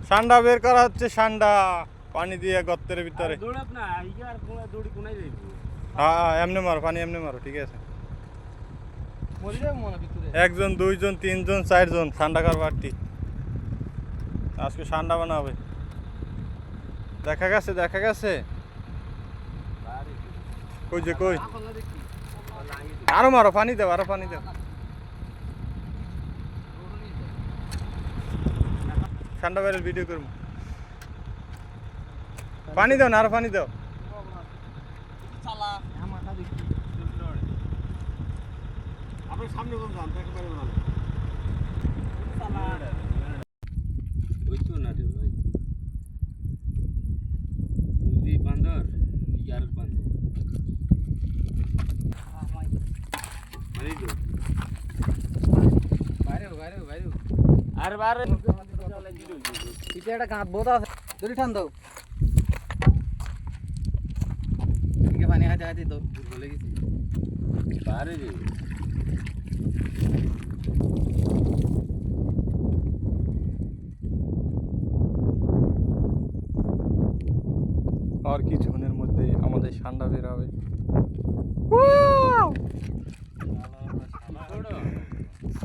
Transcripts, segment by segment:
ষান্ডা বের করা হচ্ছে, ষান্ডা পানি দিয়ে গর্তের ভিতরে। হ্যাঁ এমনি মারো, পানি এমনি মারো, ঠিক আছে। একজন, দুইজন, তিনজন, চারজন ষান্ডাকার পার্টি আজকে ষান্ডা বানাবে। দেখা গেছে, দেখা গেছে। কই যে কই, আরো মারো, পানি দাও, আরো পানি দাও। ঠান্ডা বাইরের ভিডিও করবো, পানি দাও না, আরো পানি দাও। আর বারে পিছে একটা গাঁত বোধ আছে, দড়ি টান দাও। ঠিক পানি হাতে হাতে তো ভুলে গেছি বারে রে। আর কিছুক্ষণের মধ্যে আমাদের ঠান্ডা বের হবে।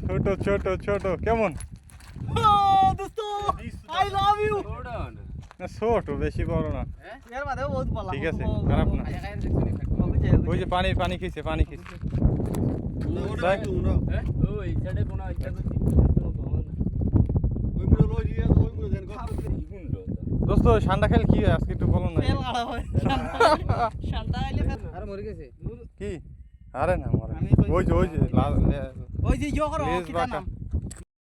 ছোট ছোট ছোট কেমন আই লাভ ইউ। না ছোট, বেশি বড় না, এর মাঝে বহুত বলা ঠিক আছে, খারাপ না। ওই যে পানি, পানি খেয়েছে, পানি খেয়েছে। ওই সাইডে কোন ইচ্ছা করছি দোস্ত ঠান্ডা খেলে কি হয় আজকে একটু বলো না। আরে মরে গেছে কি? আরে না মরে, ওই যে ওই যে ওই যে ইয়া করো, কি নাম